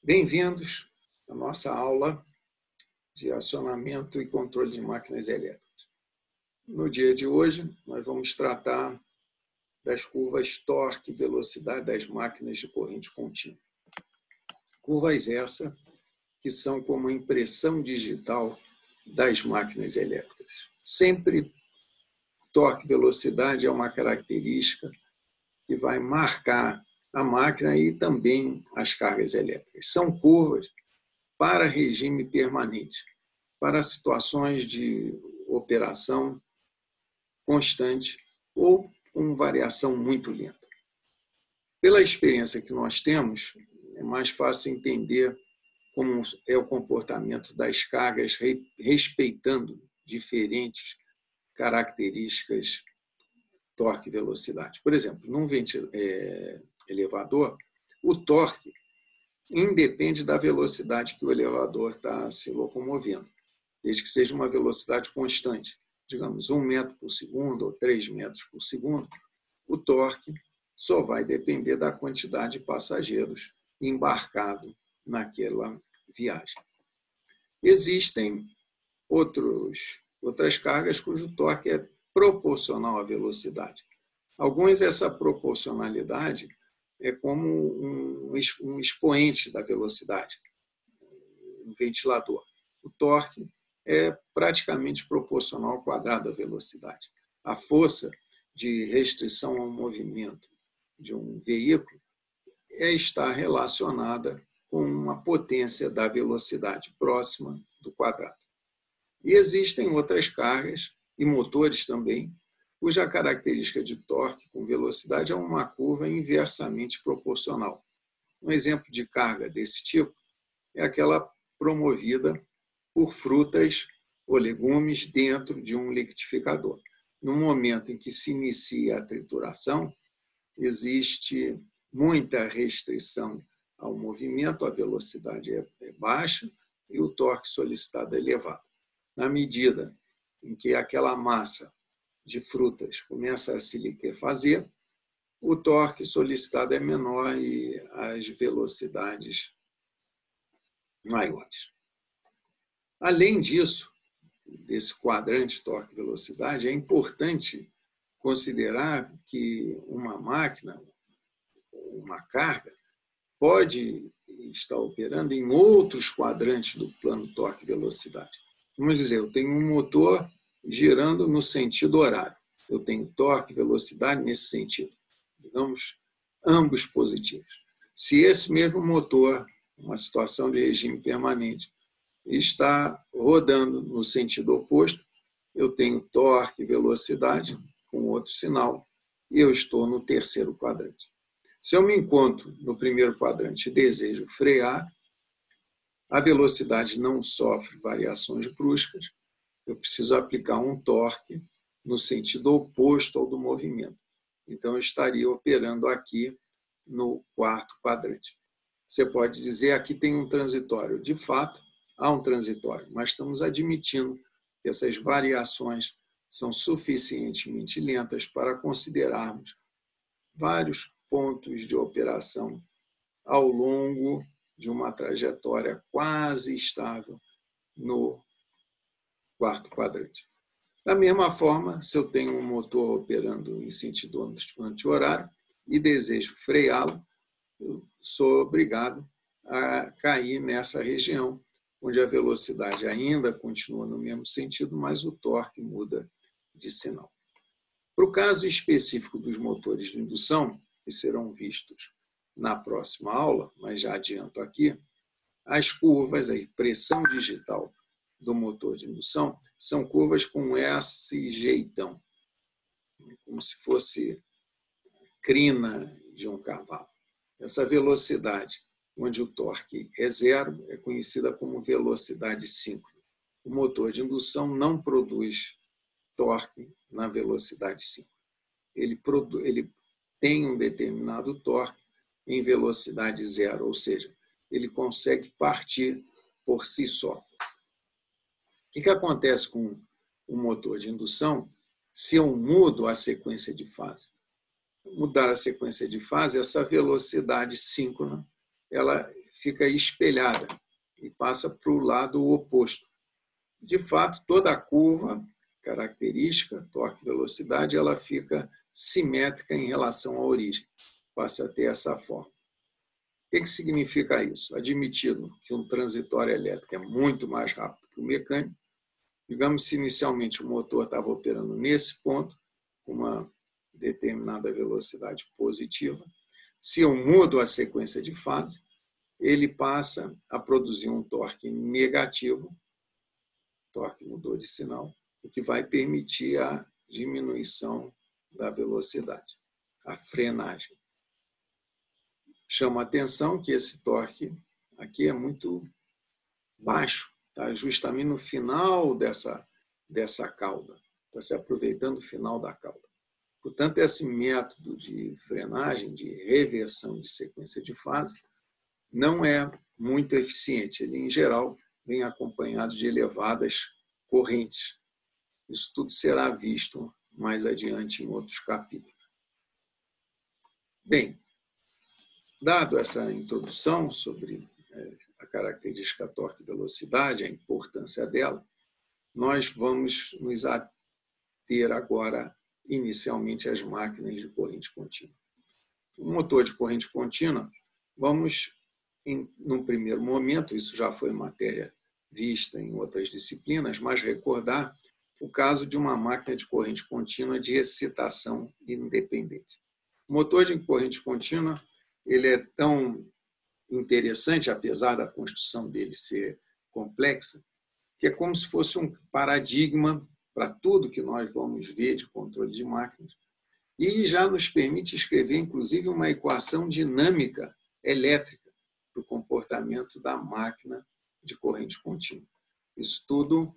Bem-vindos à nossa aula de acionamento e controle de máquinas elétricas. No dia de hoje, nós vamos tratar das curvas torque e velocidade das máquinas de corrente contínua. Curvas essas que são como a impressão digital das máquinas elétricas. Sempre torque e velocidade é uma característica que vai marcar a máquina e também as cargas elétricas. São curvas para regime permanente, para situações de operação constante ou com variação muito lenta. Pela experiência que nós temos, é mais fácil entender como é o comportamento das cargas respeitando diferentes características torque e velocidade. Por exemplo, num elevador, o torque independe da velocidade que o elevador está se locomovendo, desde que seja uma velocidade constante, digamos 1 metro por segundo ou 3 metros por segundo, o torque só vai depender da quantidade de passageiros embarcados naquela viagem. Existem outras cargas cujo torque é proporcional à velocidade. Alguns, essa proporcionalidade é como um expoente da velocidade, um ventilador. O torque é praticamente proporcional ao quadrado da velocidade. A força de restrição ao movimento de um veículo está relacionada com uma potência da velocidade próxima do quadrado. E existem outras cargas, e motores também, cuja característica de torque com velocidade é uma curva inversamente proporcional. Um exemplo de carga desse tipo é aquela promovida por frutas ou legumes dentro de um liquidificador. No momento em que se inicia a trituração, existe muita restrição ao movimento, a velocidade é baixa e o torque solicitado é elevado. Na medida em que aquela massa de frutas começa a se liquefazer, o torque solicitado é menor e as velocidades maiores. Além disso, desse quadrante torque-velocidade, é importante considerar que uma máquina, uma carga, pode estar operando em outros quadrantes do plano torque-velocidade. Vamos dizer, eu tenho um motor girando no sentido horário. Eu tenho torque e velocidade nesse sentido. Digamos, ambos positivos. Se esse mesmo motor, uma situação de regime permanente, está rodando no sentido oposto, eu tenho torque e velocidade com outro sinal e eu estou no terceiro quadrante. Se eu me encontro no primeiro quadrante e desejo frear, a velocidade não sofre variações bruscas, eu preciso aplicar um torque no sentido oposto ao do movimento. Então, eu estaria operando aqui no quarto quadrante. Você pode dizer, aqui tem um transitório. De fato, há um transitório, mas estamos admitindo que essas variações são suficientemente lentas para considerarmos vários pontos de operação ao longo de uma trajetória quase estável no quarto quadrante. Da mesma forma, se eu tenho um motor operando em sentido anti-horário e desejo freá-lo, eu sou obrigado a cair nessa região, onde a velocidade ainda continua no mesmo sentido, mas o torque muda de sinal. Para o caso específico dos motores de indução, que serão vistos na próxima aula, mas já adianto aqui, as curvas, a impressão digital do motor de indução, são curvas com esse jeitão, como se fosse crina de um cavalo. Essa velocidade, onde o torque é zero, é conhecida como velocidade síncrona. O motor de indução não produz torque na velocidade síncrona. Ele tem um determinado torque em velocidade zero, ou seja, ele consegue partir por si só. O que acontece com o motor de indução se eu mudo a sequência de fase? Mudar a sequência de fase, essa velocidade síncrona ela fica espelhada e passa para o lado oposto. De fato, toda a curva característica, torque-velocidade, ela fica simétrica em relação à origem, passa a ter essa forma. O que significa isso? Admitido que um transitório elétrico é muito mais rápido que o mecânico, digamos, se inicialmente o motor estava operando nesse ponto, com uma determinada velocidade positiva, se eu mudo a sequência de fase, ele passa a produzir um torque negativo, torque mudou de sinal, o que vai permitir a diminuição da velocidade, a frenagem. Chama a atenção que esse torque aqui é muito baixo, tá? Justamente no final dessa cauda, está se aproveitando do final da cauda. Portanto, esse método de frenagem, de reversão de sequência de fase, não é muito eficiente. Ele, em geral, vem acompanhado de elevadas correntes. Isso tudo será visto mais adiante em outros capítulos. Bem, dado essa introdução sobre a característica torque e velocidade, a importância dela, nós vamos nos ater agora, inicialmente, às máquinas de corrente contínua. O motor de corrente contínua, vamos, num primeiro momento, isso já foi matéria vista em outras disciplinas, mas recordar o caso de uma máquina de corrente contínua de excitação independente. O motor de corrente contínua ele é tão interessante, apesar da construção dele ser complexa, que é como se fosse um paradigma para tudo que nós vamos ver de controle de máquinas, e já nos permite escrever, inclusive, uma equação dinâmica elétrica para o comportamento da máquina de corrente contínua. Isso tudo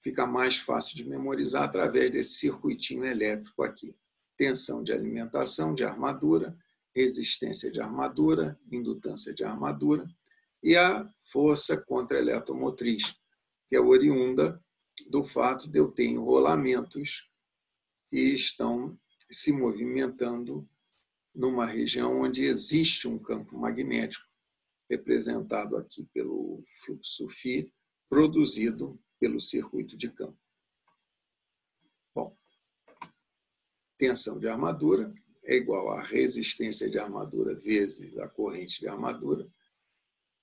fica mais fácil de memorizar através desse circuitinho elétrico aqui. Tensão de alimentação de armadura, resistência de armadura, indutância de armadura e a força contra-eletromotriz, que é oriunda do fato de eu ter enrolamentos que estão se movimentando numa região onde existe um campo magnético, representado aqui pelo fluxo φ, produzido pelo circuito de campo. Bom, tensão de armadura é igual a resistência de armadura vezes a corrente de armadura,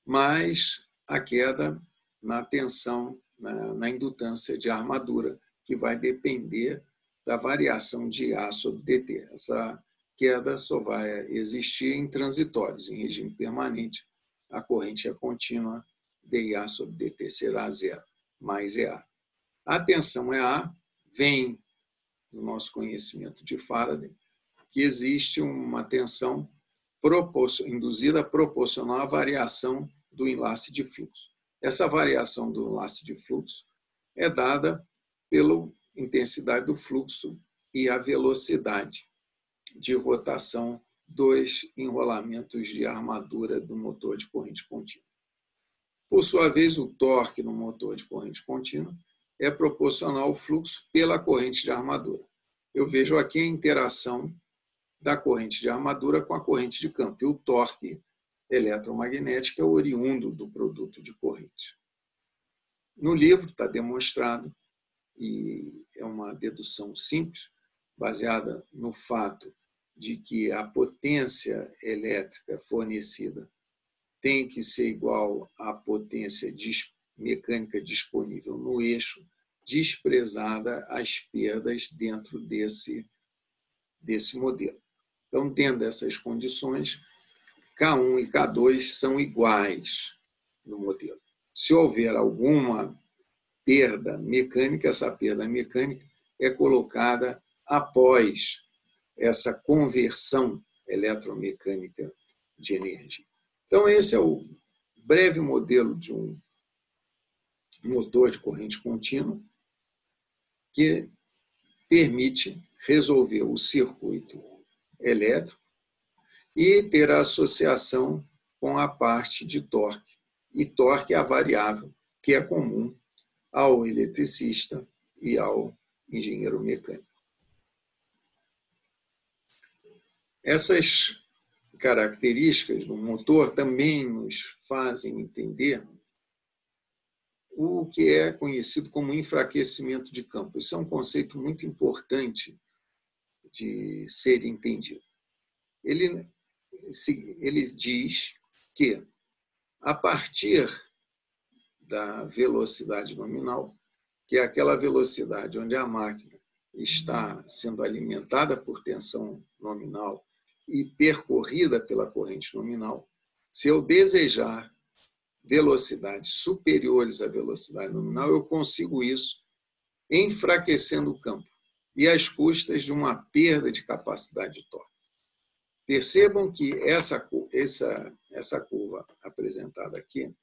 mais a queda na tensão, na indutância de armadura, que vai depender da variação de A sobre dt. Essa queda só vai existir em transitórios, em regime permanente. A corrente é contínua, dIA sobre dt será zero, mais EA. A tensão EA vem do nosso conhecimento de Faraday, que existe uma tensão induzida proporcional à variação do enlace de fluxo. Essa variação do enlace de fluxo é dada pela intensidade do fluxo e a velocidade de rotação dos enrolamentos de armadura do motor de corrente contínua. Por sua vez, o torque no motor de corrente contínua é proporcional ao fluxo pela corrente de armadura. Eu vejo aqui a interação da corrente de armadura com a corrente de campo. E o torque eletromagnético é oriundo do produto de corrente. No livro está demonstrado, e é uma dedução simples, baseada no fato de que a potência elétrica fornecida tem que ser igual à potência mecânica disponível no eixo, desprezada as perdas dentro desse modelo. Então, dentro dessas condições, K1 e K2 são iguais no modelo. Se houver alguma perda mecânica, essa perda mecânica é colocada após essa conversão eletromecânica de energia. Então, esse é o breve modelo de um motor de corrente contínua que permite resolver o circuito elétrico e ter a associação com a parte de torque. E torque é a variável que é comum ao eletricista e ao engenheiro mecânico. Essas características do motor também nos fazem entender o que é conhecido como enfraquecimento de campo. Isso é um conceito muito importante de ser entendido. Ele diz que, a partir da velocidade nominal, que é aquela velocidade onde a máquina está sendo alimentada por tensão nominal e percorrida pela corrente nominal, se eu desejar velocidades superiores à velocidade nominal, eu consigo isso enfraquecendo o campo e às custas de uma perda de capacidade de torque. Percebam que essa curva apresentada aqui,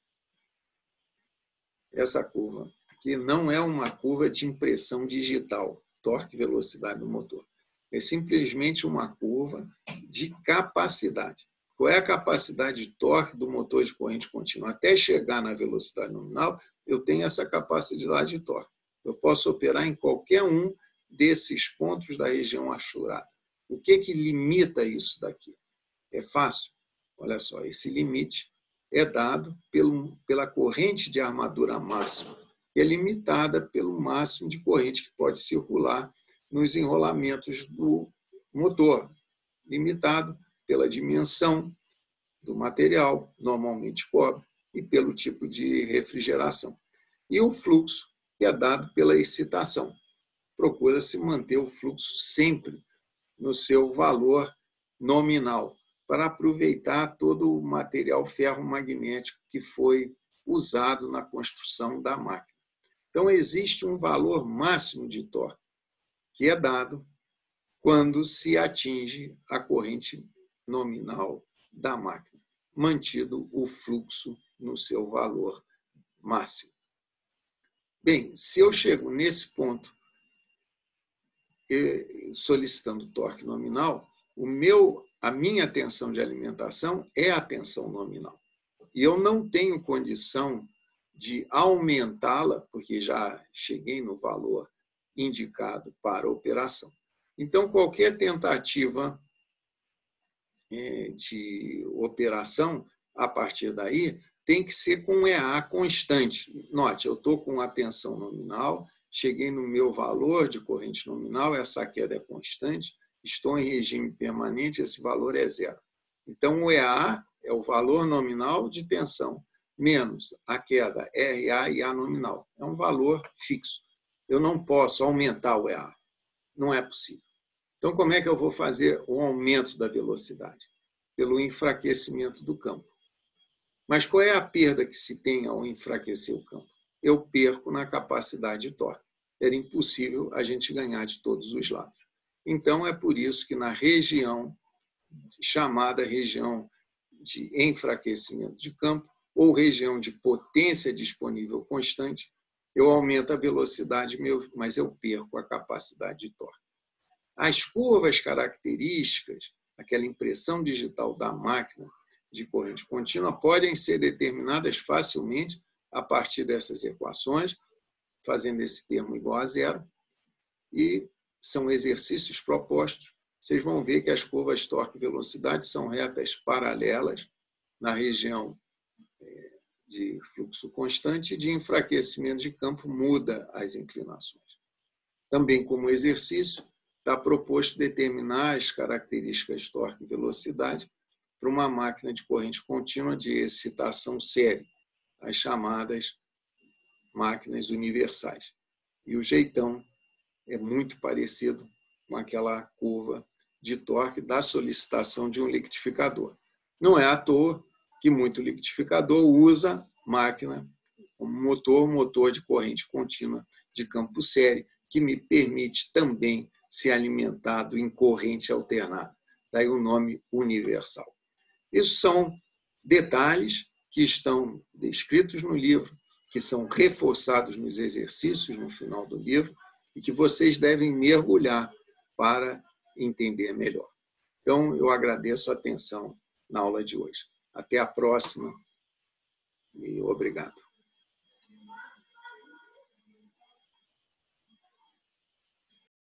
essa curva aqui não é uma curva de impressão digital, torque e velocidade do motor. É simplesmente uma curva de capacidade. Qual é a capacidade de torque do motor de corrente contínua? Até chegar na velocidade nominal, eu tenho essa capacidade de torque. Eu posso operar em qualquer um desses pontos da região achurada. O que limita isso daqui? É fácil. Olha só, esse limite é dado pela corrente de armadura máxima, que é limitada pelo máximo de corrente que pode circular nos enrolamentos do motor, limitado pela dimensão do material, normalmente cobre, e pelo tipo de refrigeração. E o fluxo, que é dado pela excitação. Procura-se manter o fluxo sempre no seu valor nominal, para aproveitar todo o material ferromagnético que foi usado na construção da máquina. Então, existe um valor máximo de torque, que é dado quando se atinge a corrente nominal da máquina, mantido o fluxo no seu valor máximo. Bem, se eu chego nesse ponto solicitando torque nominal, a minha tensão de alimentação é a tensão nominal. E eu não tenho condição de aumentá-la, porque já cheguei no valor indicado para a operação. Então, qualquer tentativa de operação, a partir daí, tem que ser com EA constante. Note, eu estou com a tensão nominal, cheguei no meu valor de corrente nominal, essa queda é constante, estou em regime permanente, esse valor é zero. Então, o EA é o valor nominal de tensão, menos a queda RA e A nominal. É um valor fixo. Eu não posso aumentar o EA. Não é possível. Então, como é que eu vou fazer o aumento da velocidade? Pelo enfraquecimento do campo. Mas qual é a perda que se tem ao enfraquecer o campo? Eu perco na capacidade de torque. Era impossível a gente ganhar de todos os lados. Então, é por isso que na região chamada região de enfraquecimento de campo ou região de potência disponível constante, eu aumento a velocidade, mas eu perco a capacidade de torque. As curvas características, aquela impressão digital da máquina de corrente contínua, podem ser determinadas facilmente a partir dessas equações, fazendo esse termo igual a zero, e são exercícios propostos. Vocês vão ver que as curvas torque e velocidade são retas paralelas na região de fluxo constante e de enfraquecimento de campo muda as inclinações. Também como exercício, está proposto determinar as características torque e velocidade para uma máquina de corrente contínua de excitação série, as chamadas máquinas universais. E o jeitão é muito parecido com aquela curva de torque da solicitação de um liquidificador. Não é à toa que muito liquidificador usa máquina como motor de corrente contínua de campo série, que me permite também ser alimentado em corrente alternada. Daí o nome universal. Isso são detalhes que estão descritos no livro, que são reforçados nos exercícios no final do livro e que vocês devem mergulhar para entender melhor. Então, eu agradeço a atenção na aula de hoje. Até a próxima e obrigado.